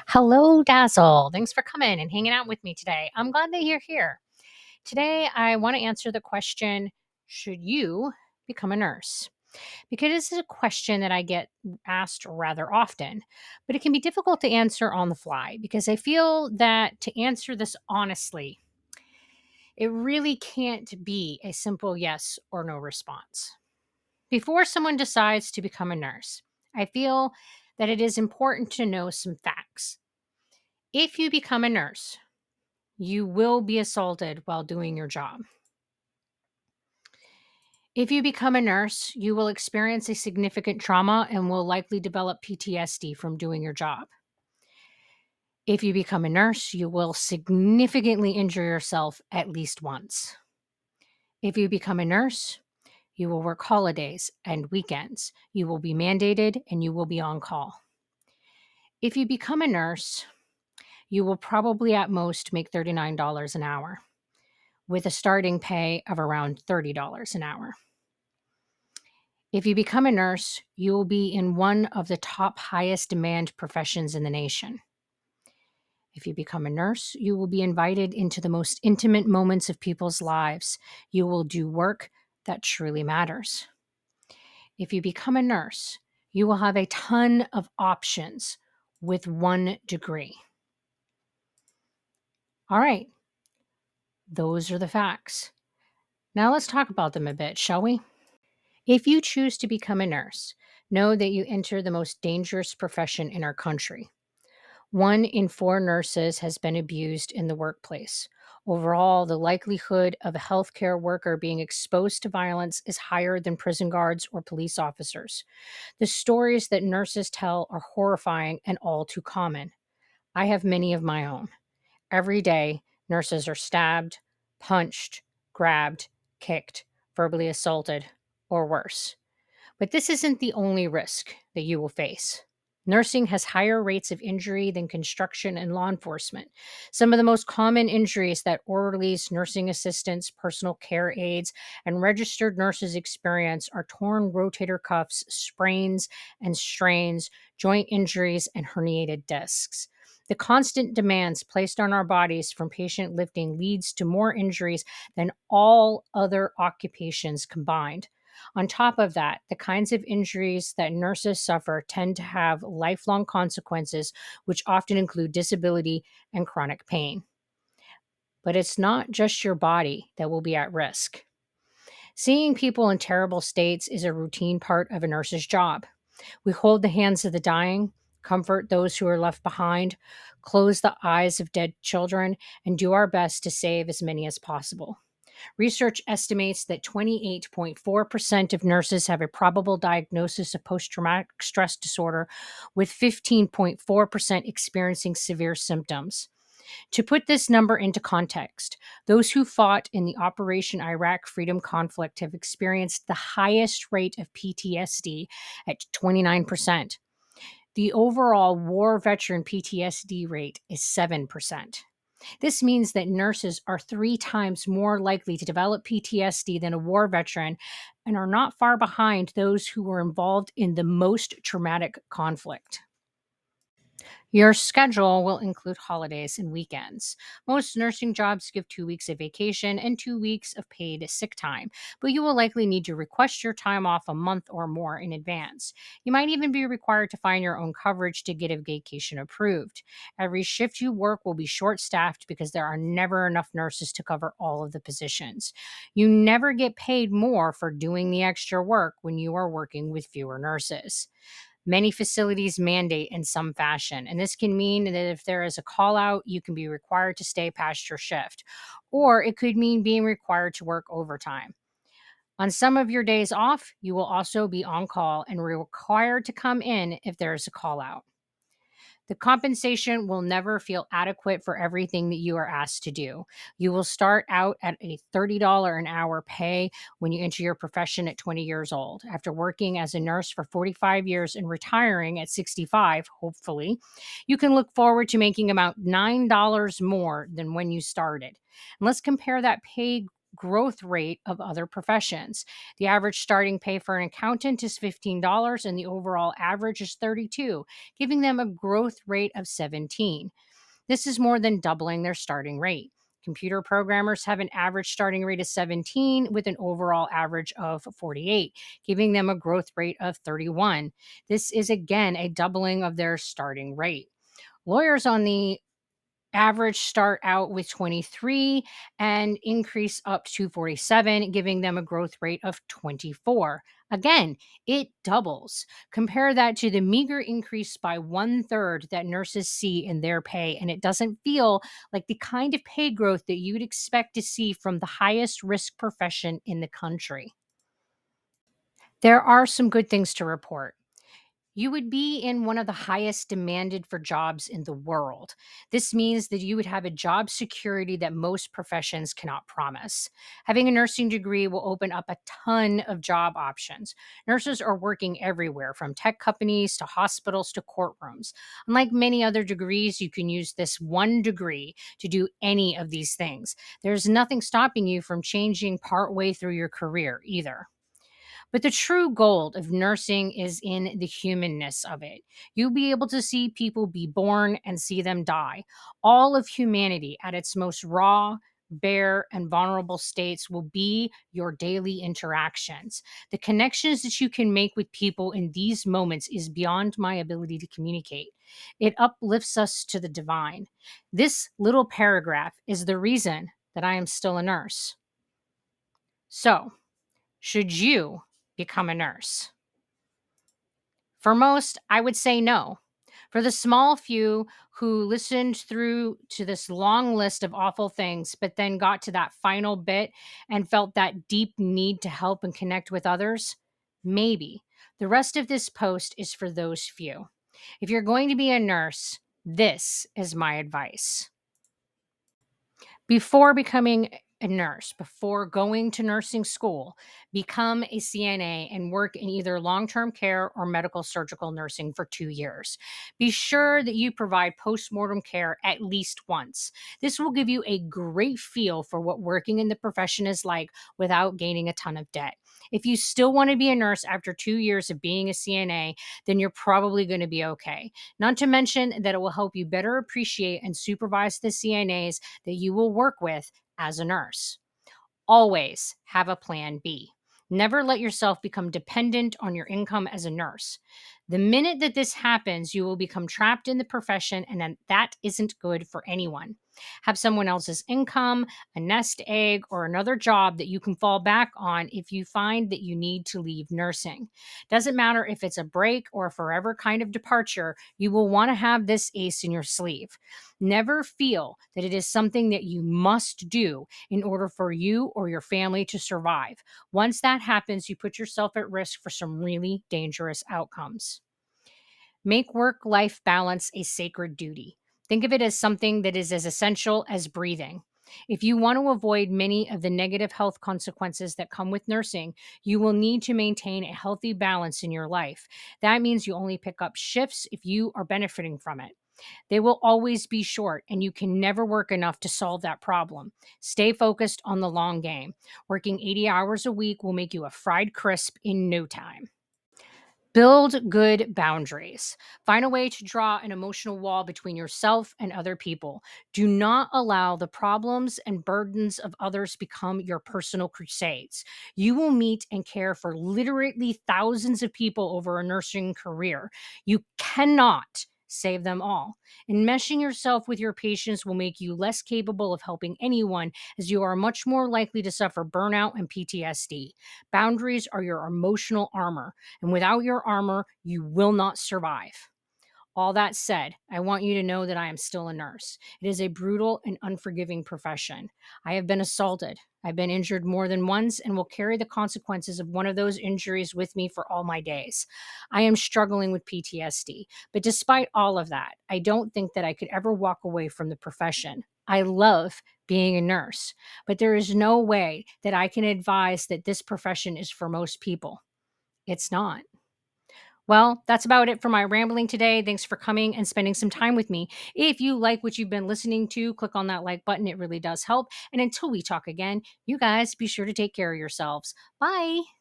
Hello, Dazzle. Thanks for coming and hanging out with me today. I'm glad that you're here. Today, I want to answer the question: should you become a nurse? Because this is a question that I get asked rather often, but it can be difficult to answer on the fly because I feel that to answer this honestly, it really can't be a simple yes or no response. Before someone decides to become a nurse, I feel that it is important to know some facts. If you become a nurse, you will be assaulted while doing your job. If you become a nurse, you will experience a significant trauma and will likely develop PTSD from doing your job. If you become a nurse, you will significantly injure yourself at least once. If you become a nurse, you will work holidays and weekends. You will be mandated and you will be on call. If you become a nurse, you will probably at most make $39 an hour with a starting pay of around $30 an hour. If you become a nurse, you will be in one of the top highest demand professions in the nation. If you become a nurse, you will be invited into the most intimate moments of people's lives. You will do work that truly matters. If you become a nurse, you will have a ton of options with one degree. All right, those are the facts. Now let's talk about them a bit, shall we? If you choose to become a nurse, know that you enter the most dangerous profession in our country. 1 in 4 nurses has been abused in the workplace. Overall, the likelihood of a healthcare worker being exposed to violence is higher than prison guards or police officers. The stories that nurses tell are horrifying and all too common. I have many of my own. Every day, nurses are stabbed, punched, grabbed, kicked, verbally assaulted, or worse. But this isn't the only risk that you will face. Nursing has higher rates of injury than construction and law enforcement. Some of the most common injuries that orderlies, nursing assistants, personal care aides, and registered nurses experience are torn rotator cuffs, sprains and strains, joint injuries, and herniated discs. The constant demands placed on our bodies from patient lifting leads to more injuries than all other occupations combined. On top of that, the kinds of injuries that nurses suffer tend to have lifelong consequences, which often include disability and chronic pain. But it's not just your body that will be at risk. Seeing people in terrible states is a routine part of a nurse's job. We hold the hands of the dying, comfort those who are left behind, close the eyes of dead children, and do our best to save as many as possible. Research estimates that 28.4% of nurses have a probable diagnosis of post traumatic stress disorder, with 15.4% experiencing severe symptoms. To put this number into context, those who fought in the Operation Iraq Freedom conflict have experienced the highest rate of PTSD at 29%. The overall war veteran PTSD rate is 7%. This means that nurses are 3 times more likely to develop PTSD than a war veteran and are not far behind those who were involved in the most traumatic conflict. Your schedule will include holidays and weekends. Most nursing jobs give 2 weeks of vacation and 2 weeks of paid sick time, but you will likely need to request your time off a month or more in advance. You might even be required to find your own coverage to get a vacation approved. Every shift you work will be short staffed because there are never enough nurses to cover all of the positions. You never get paid more for doing the extra work when you are working with fewer nurses. Many facilities mandate in some fashion, and this can mean that if there is a call out, you can be required to stay past your shift, or it could mean being required to work overtime. On some of your days off, you will also be on call and required to come in if there is a call out. The compensation will never feel adequate for everything that you are asked to do. You will start out at a $30 an hour pay when you enter your profession at 20 years old. After working as a nurse for 45 years and retiring at 65, hopefully, you can look forward to making about $9 more than when you started. And let's compare that pay growth rate of other professions. The average starting pay for an accountant is $15 and the overall average is 32, giving them a growth rate of 17. This is more than doubling their starting rate. Computer programmers have an average starting rate of 17 with an overall average of 48, giving them a growth rate of 31. This is again a doubling of their starting rate. Lawyers, on the average, start out with 23 and increase up to 47, giving them a growth rate of 24. Again, it doubles. Compare that to the meager increase by 1/3 that nurses see in their pay, and it doesn't feel like the kind of pay growth that you'd expect to see from the highest risk profession in the country. There are some good things to report. You would be in one of the highest demanded for jobs in the world. This means that you would have a job security that most professions cannot promise. Having a nursing degree will open up a ton of job options. Nurses are working everywhere, from tech companies to hospitals to courtrooms. Unlike many other degrees, you can use this one degree to do any of these things. There's nothing stopping you from changing partway through your career either. But the true gold of nursing is in the humanness of it. You'll be able to see people be born and see them die. All of humanity at its most raw, bare, and vulnerable states will be your daily interactions. The connections that you can make with people in these moments is beyond my ability to communicate. It uplifts us to the divine. This little paragraph is the reason that I am still a nurse. So, should you become a nurse? For most, I would say no. For the small few who listened through to this long list of awful things, but then got to that final bit and felt that deep need to help and connect with others, maybe. The rest of this post is for those few. If you're going to be a nurse, this is my advice. Before becoming a nurse, before going to nursing school, become a CNA and work in either long term care or medical surgical nursing for 2 years. Be sure that you provide postmortem care at least once. This will give you a great feel for what working in the profession is like without gaining a ton of debt. If you still want to be a nurse after 2 years of being a CNA, then you're probably going to be okay. Not to mention that it will help you better appreciate and supervise the CNAs that you will work with as a nurse. Always have a plan B. Never let yourself become dependent on your income as a nurse. The minute that this happens, you will become trapped in the profession, and then that isn't good for anyone. Have someone else's income, a nest egg, or another job that you can fall back on if you find that you need to leave nursing. Doesn't matter if it's a break or a forever kind of departure, you will want to have this ace in your sleeve. Never feel that it is something that you must do in order for you or your family to survive. Once that happens, you put yourself at risk for some really dangerous outcomes. Make work life balance a sacred duty. Think of it as something that is as essential as breathing. If you want to avoid many of the negative health consequences that come with nursing, you will need to maintain a healthy balance in your life. That means you only pick up shifts if you are benefiting from it. They will always be short, and you can never work enough to solve that problem. Stay focused on the long game. Working 80 hours a week will make you a fried crisp in no time. Build good boundaries. Find a way to draw an emotional wall between yourself and other people. Do not allow the problems and burdens of others become your personal crusades. You will meet and care for literally thousands of people over a nursing career. You cannot save them all. Enmeshing yourself with your patients will make you less capable of helping anyone, as you are much more likely to suffer burnout and PTSD. Boundaries are your emotional armor, and without your armor, you will not survive. All that said, I want you to know that I am still a nurse. It is a brutal and unforgiving profession. I have been assaulted. I've been injured more than once and will carry the consequences of one of those injuries with me for all my days. I am struggling with PTSD, but despite all of that, I don't think that I could ever walk away from the profession. I love being a nurse, but there is no way that I can advise that this profession is for most people. It's not. Well, that's about it for my rambling today. Thanks for coming and spending some time with me. If you like what you've been listening to, click on that like button. It really does help. And until we talk again, you guys be sure to take care of yourselves. Bye.